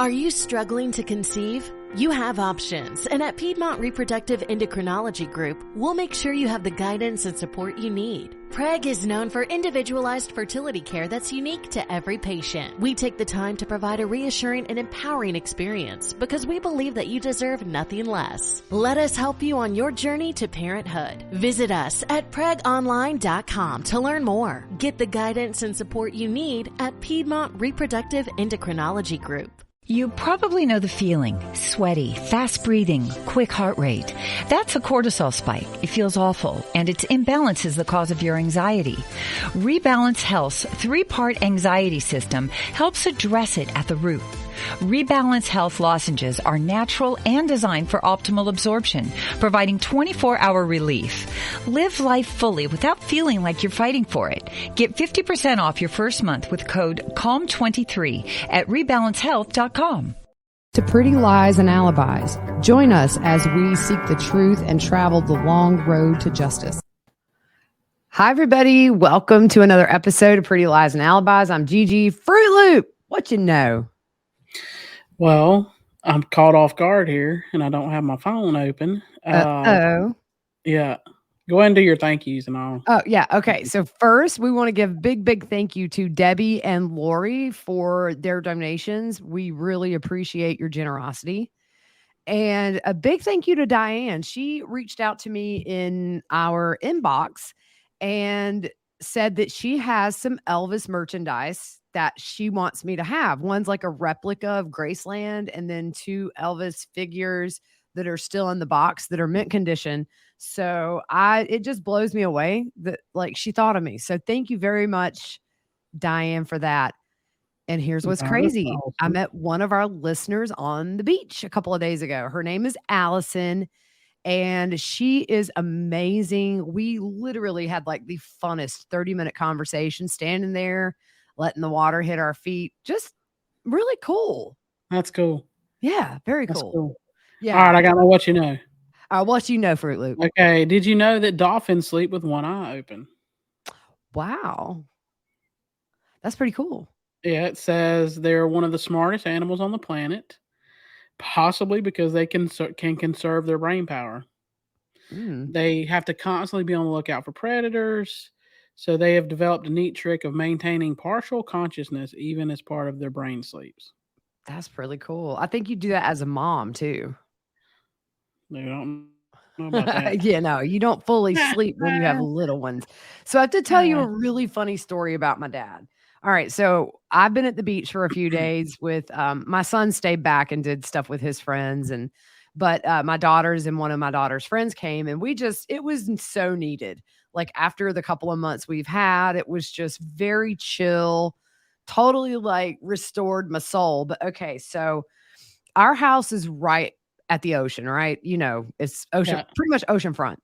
Are you struggling to conceive? You have options, and at Piedmont Reproductive Endocrinology Group, we'll make sure you have the guidance and support you need. PREG is known for individualized fertility care that's unique to every patient. We take the time to provide a reassuring and empowering experience because we believe that you deserve nothing less. Let us help you on your journey to parenthood. Visit us at pregonline.com to learn more. Get the guidance and support you need at Piedmont Reproductive Endocrinology Group. You probably know the feeling. Sweaty, fast breathing, quick heart rate. That's a cortisol spike. It feels awful, and its imbalance is the cause of your anxiety. Rebalance Health's 3-part anxiety system helps address it at the root. Rebalance Health lozenges are natural and designed for optimal absorption, providing 24-hour relief. Live life fully without feeling like you're fighting for it. Get 50% off your first month with code CALM23 at rebalancehealth.com. To Pretty Lies and Alibis. Join us as we seek the truth and travel the long road to justice. Hi, everybody. Welcome to another episode of Pretty Lies and Alibis. I'm Gigi Fruit Loop. What you know? Well, I'm caught off guard here, and I don't have my phone open. Uh-oh. Yeah. Go ahead and do your thank yous and all. Oh, yeah. Okay. So first, we want to give big thank you to Debbie and Lori for their donations. We really appreciate your generosity. And a big thank you to Diane. She reached out to me in our inbox and said that she has some Elvis merchandise that she wants me to have. One's like a replica of Graceland, and then 2 Elvis figures that are still in the box that are mint condition. So it just blows me away that like she thought of me. So thank you very much, Diane, for that. And here's what's crazy. Awesome. I met one of our listeners on the beach a couple of days ago. Her name is Allison, and she is amazing. We literally had like the funnest 30-minute conversation standing there, letting the water hit our feet. Just really cool. That's cool. Yeah, very That's cool. Yeah. All right, I got my what you know. What you know, Fruit Loop. Okay, did you know that dolphins sleep with one eye open? Wow. That's pretty cool. Yeah, it says they're one of the smartest animals on the planet, possibly because they can conserve their brain power. They have to constantly be on the lookout for predators. So they have developed a neat trick of maintaining partial consciousness even as part of their brain sleeps. That's really cool. I think you do that as a mom too. They don't know about that. Yeah, no, you don't fully sleep when you have little ones. So I have to tell you a really funny story about my dad. All right. So I've been at the beach for a few days with my son stayed back and did stuff with his friends. But my daughters and one of my daughter's friends came, and it was so needed. Like after the couple of months we've had, it was just very chill, totally like restored my soul. But okay, so our house is right at the ocean, right? You know, it's ocean, pretty much oceanfront.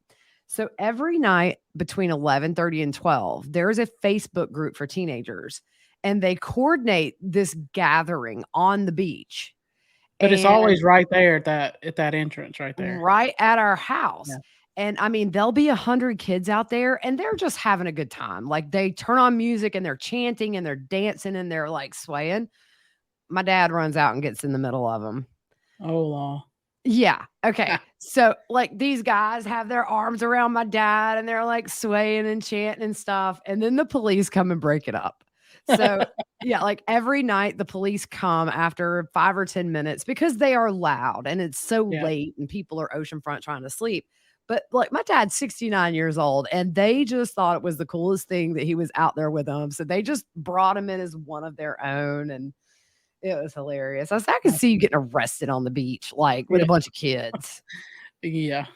So every night between 11:30 and 12, there's a Facebook group for teenagers, and they coordinate this gathering on the beach. But it's always right there at that entrance right there. Right at our house. Yeah. And I mean, there'll be 100 kids out there, and they're just having a good time. Like they turn on music and they're chanting and they're dancing and they're like swaying. My dad runs out and gets in the middle of them. Oh, Lord. Yeah. Okay. So like these guys have their arms around my dad and they're like swaying and chanting and stuff. And then the police come and break it up. So yeah, like every night the police come after 5 or 10 minutes because they are loud and it's so late and people are oceanfront trying to sleep. But like my dad's 69 years old and they just thought it was the coolest thing that he was out there with them. So they just brought him in as one of their own, and it was hilarious. I could see you getting arrested on the beach, like with a bunch of kids. Yeah.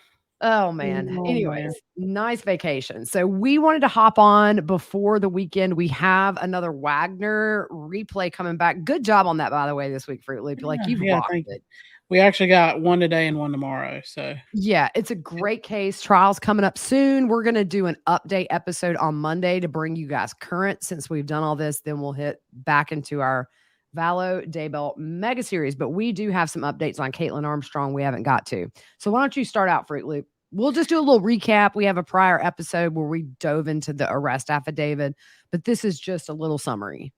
Oh, man. Anyways, nice vacation. So we wanted to hop on before the weekend. We have another Wagner replay coming back. Good job on that, by the way, this week, Fruit Loop. Like you've rocked it. We actually got one today and one tomorrow. So yeah, it's a great case. Trial's coming up soon. We're going to do an update episode on Monday to bring you guys current. Since we've done all this, then we'll hit back into our Valo Daybell mega series, but we do have some updates on Kaitlin Armstrong we haven't got to. So why don't you start out, Fruit Loop? We'll just do a little recap. We have a prior episode where we dove into the arrest affidavit, but this is just a little summary.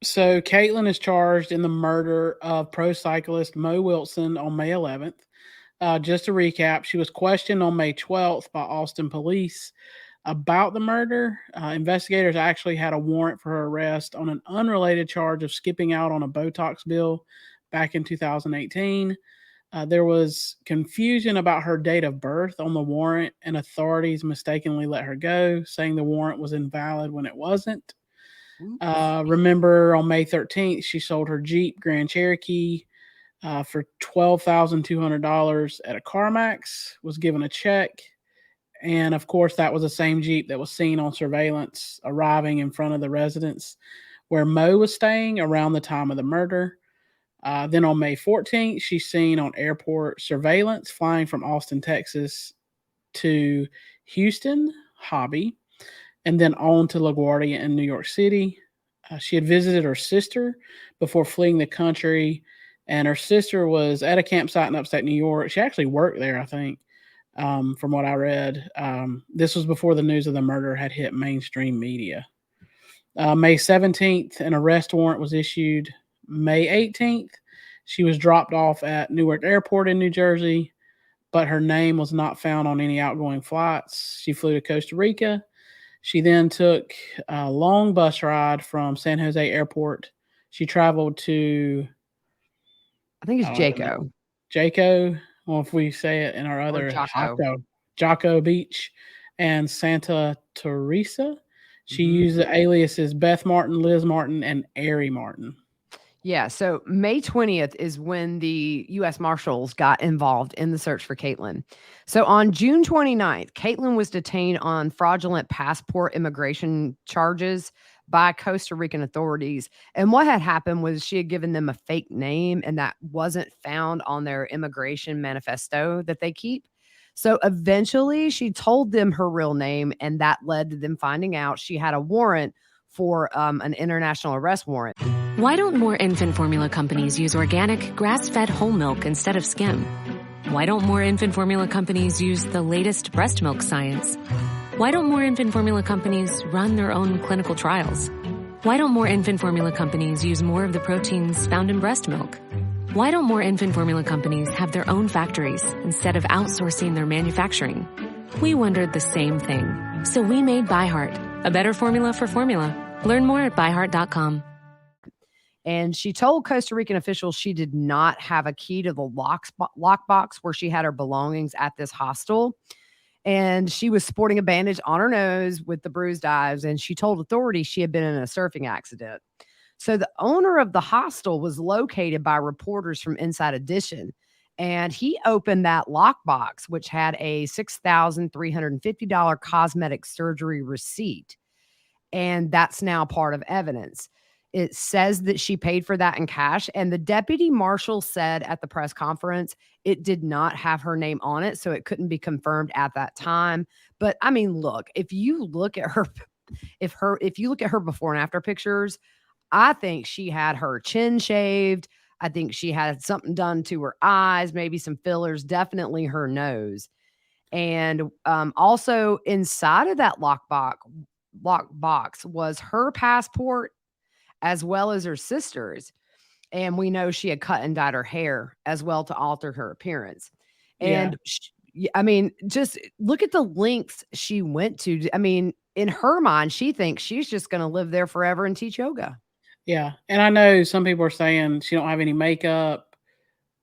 So Kaitlin is charged in the murder of pro cyclist Mo Wilson on May 11th. Just to recap, she was questioned on May 12th by Austin police about the murder. Investigators actually had a warrant for her arrest on an unrelated charge of skipping out on a Botox bill back in 2018. There was confusion about her date of birth on the warrant, and authorities mistakenly let her go, saying the warrant was invalid when it wasn't. Remember, on May 13th, she sold her Jeep Grand Cherokee for $12,200 at a CarMax, was given a check. And of course, that was the same Jeep that was seen on surveillance arriving in front of the residence where Mo was staying around the time of the murder. Then on May 14th, she's seen on airport surveillance flying from Austin, Texas to Houston, Hobby, and then on to LaGuardia in New York City. She had visited her sister before fleeing the country, and her sister was at a campsite in upstate New York. She actually worked there, I think, from what I read. This was before the news of the murder had hit mainstream media. May 17th, an arrest warrant was issued. May 18th, she was dropped off at Newark Airport in New Jersey, but her name was not found on any outgoing flights. She flew to Costa Rica. She then took a long bus ride from San Jose Airport. She traveled to, I think it's Jaco. Jaco, well, if we say it in our other Jaco Beach, and Santa Teresa. She used the aliases Beth Martin, Liz Martin, and Ari Martin. Yeah, so May 20th is when the U.S. Marshals got involved in the search for Kaitlin. So on June 29th, Kaitlin was detained on fraudulent passport immigration charges by Costa Rican authorities. And what had happened was she had given them a fake name, and that wasn't found on their immigration manifesto that they keep. So eventually she told them her real name, and that led to them finding out she had a warrant for an international arrest warrant. Why don't more infant formula companies use organic, grass-fed whole milk instead of skim? Why don't more infant formula companies use the latest breast milk science? Why don't more infant formula companies run their own clinical trials? Why don't more infant formula companies use more of the proteins found in breast milk? Why don't more infant formula companies have their own factories instead of outsourcing their manufacturing? We wondered the same thing. So we made ByHeart, a better formula for formula. Learn more at byheart.com. And she told Costa Rican officials she did not have a key to the lockbox where she had her belongings at this hostel. And she was sporting a bandage on her nose with the bruised eyes. And she told authorities she had been in a surfing accident. So the owner of the hostel was located by reporters from Inside Edition. And he opened that lockbox, which had a $6,350 cosmetic surgery receipt. And that's now part of evidence. It says that she paid for that in cash. And the deputy marshal said at the press conference, it did not have her name on it. So it couldn't be confirmed at that time. But I mean, look, if you look at her, if you look at her before and after pictures, I think she had her chin shaved. I think she had something done to her eyes, maybe some fillers, definitely her nose. And also inside of that lockbox was her passport as well as her sister's. And we know she had cut and dyed her hair as well to alter her appearance. And I mean, just look at the lengths she went to. I mean, in her mind, she thinks she's just going to live there forever and teach yoga. Yeah. And I know some people are saying she don't have any makeup,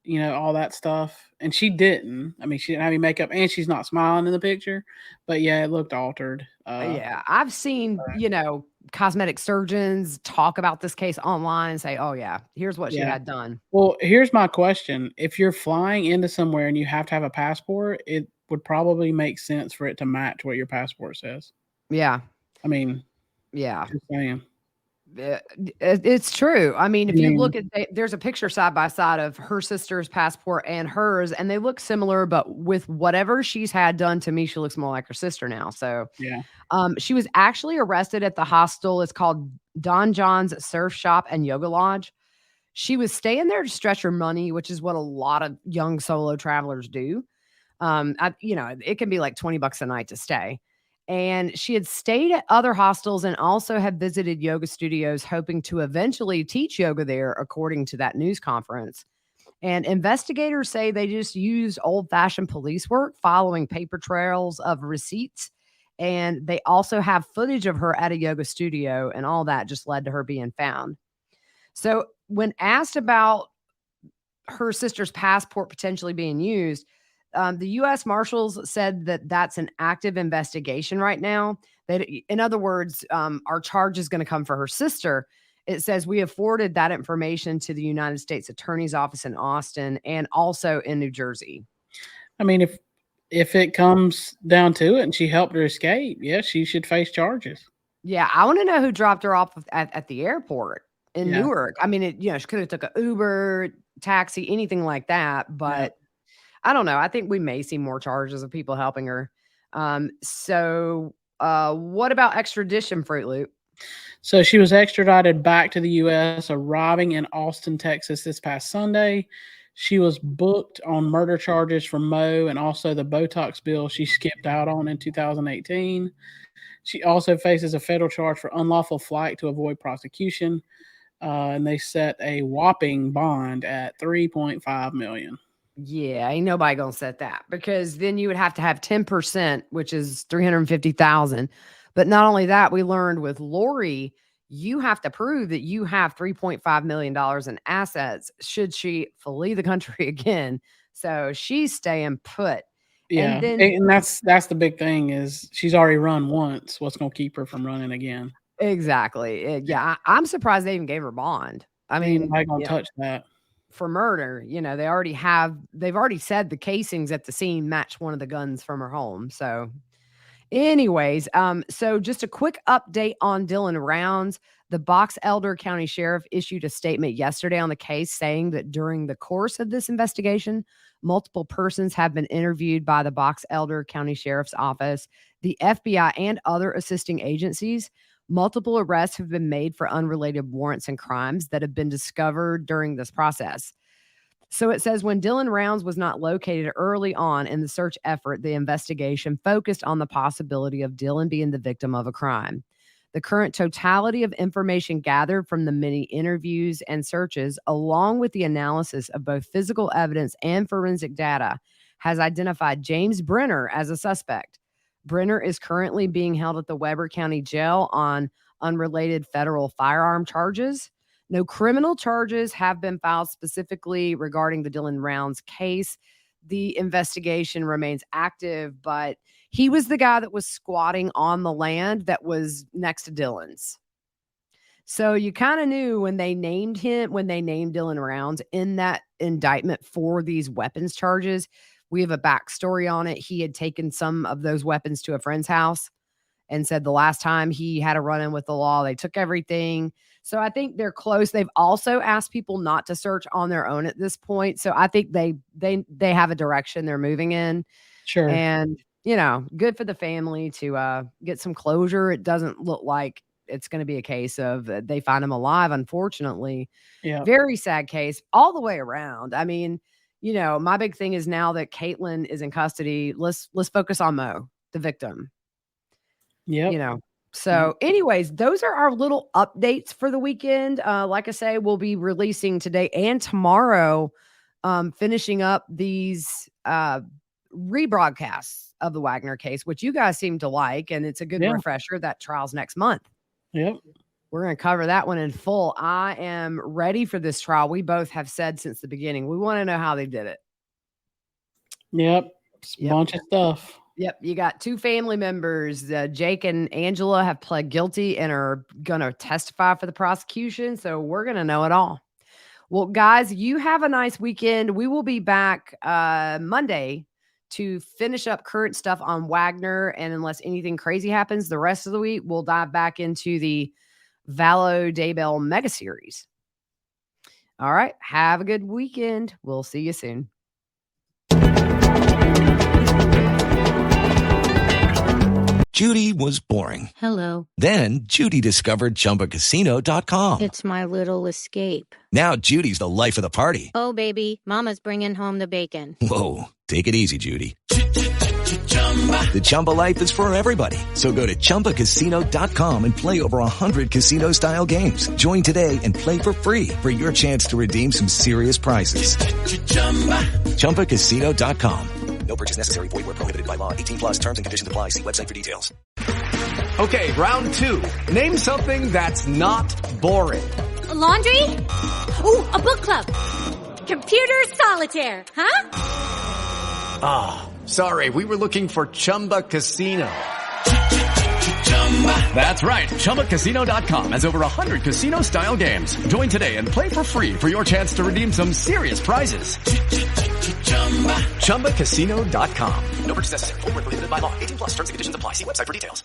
you know, all that stuff. And she didn't. I mean, she didn't have any makeup and she's not smiling in the picture. But yeah, it looked altered. Yeah. I've seen, you know, cosmetic surgeons talk about this case online and say, oh, yeah, here's what she had done. Well, here's my question. If you're flying into somewhere and you have to have a passport, it would probably make sense for it to match what your passport says. Yeah. I mean, yeah. Just saying. It's true. I mean, if you look at, there's a picture side by side of her sister's passport and hers, and they look similar, but with whatever she's had done to me, she looks more like her sister now. So, yeah. She was actually arrested at the hostel. It's called Don John's Surf Shop and Yoga Lodge. She was staying there to stretch her money, which is what a lot of young solo travelers do. You know, it can be like $20 a night to stay. And she had stayed at other hostels and also had visited yoga studios, hoping to eventually teach yoga there, according to that news conference. And investigators say they just used old-fashioned police work, following paper trails of receipts. And they also have footage of her at a yoga studio, and all that just led to her being found. So when asked about her sister's passport potentially being used, the U.S. Marshals said that that's an active investigation right now. That, in other words, our charge is going to come for her sister. It says we have forwarded that information to the United States Attorney's Office in Austin and also in New Jersey. I mean, if it comes down to it and she helped her escape, yes, she should face charges. Yeah, I want to know who dropped her off at the airport in Newark. I mean, she could have took an Uber, taxi, anything like that, but I don't know. I think we may see more charges of people helping her. So what about extradition, Fruit Loop? So she was extradited back to the U.S., arriving in Austin, Texas this past Sunday. She was booked on murder charges for Mo and also the Botox bill she skipped out on in 2018. She also faces a federal charge for unlawful flight to avoid prosecution. And they set a whopping bond at $3.5 million. Yeah, ain't nobody gonna set that, because then you would have to have 10%, which is $350,000. But not only that, we learned with Lori, you have to prove that you have $3.5 million in assets should she flee the country again. So she's staying put. Yeah, and that's the big thing, is she's already run once. What's going to keep her from running again? Exactly. Yeah, I'm surprised they even gave her bond. I mean, I'm going to touch that. For murder, they've already said the casings at the scene match one of the guns from her home. So anyways, so just a quick update on Dylan Rounds. The Box Elder County Sheriff issued a statement yesterday on the case, saying that during the course of this investigation, multiple persons have been interviewed by the Box Elder County Sheriff's Office, the FBI, and other assisting agencies. Multiple arrests have been made for unrelated warrants and crimes that have been discovered during this process. So it says when Dylan Rounds was not located early on in the search effort, the investigation focused on the possibility of Dylan being the victim of a crime. The current totality of information gathered from the many interviews and searches, along with the analysis of both physical evidence and forensic data, has identified James Brenner as a suspect. Brenner is currently being held at the Weber County Jail on unrelated federal firearm charges. No criminal charges have been filed specifically regarding the Dylan Rounds case. The investigation remains active, but he was the guy that was squatting on the land that was next to Dylan's. So you kind of knew when they named Dylan Rounds in that indictment for these weapons charges. We have a backstory on it. He had taken some of those weapons to a friend's house and said the last time he had a run-in with the law, they took everything. So I think they're close. They've also asked people not to search on their own at this point. So I think they have a direction they're moving in. Sure. And, good for the family to get some closure. It doesn't look like it's going to be a case of they find him alive, unfortunately. Yeah. Very sad case all the way around. I mean, my big thing is now that Kaitlin is in custody, let's focus on Mo, the victim. Yeah. So anyways, those are our little updates for the weekend. Like I say, we'll be releasing today and tomorrow, finishing up these rebroadcasts of the Wagner case, which you guys seem to like. And it's a good refresher. That trial's next month. Yep. We're going to cover that one in full. I am ready for this trial. We both have said since the beginning, we want to know how they did it. Yep. It's a bunch of stuff. Yep. You got two family members. Jake and Angela have pled guilty and are going to testify for the prosecution. So we're going to know it all. Well, guys, you have a nice weekend. We will be back Monday to finish up current stuff on Wagner. And unless anything crazy happens the rest of the week, we'll dive back into the Valo Daybell mega series. All right. Have a good weekend. We'll see you soon. Judy was boring. Hello. Then Judy discovered ChumbaCasino.com. It's my little escape. Now Judy's the life of the party. Oh, baby, mama's bringing home the bacon. Whoa, take it easy, Judy. The Chumba life is for everybody. So go to ChumbaCasino.com and play over 100 casino-style games. Join today and play for free for your chance to redeem some serious prizes. ChumbaCasino.com. No purchase necessary. Void where prohibited by law. 18 plus terms and conditions apply. See website for details. Okay, round two. Name something that's not boring. A laundry? Ooh, a book club. Computer solitaire, huh? Ah, sorry, we were looking for Chumba Casino. That's right, ChumbaCasino.com has over 100 casino-style games. Join today and play for free for your chance to redeem some serious prizes. ChumbaCasino.com. No purchase necessary. Void where prohibited by law. 18 plus terms and conditions apply. See website for details.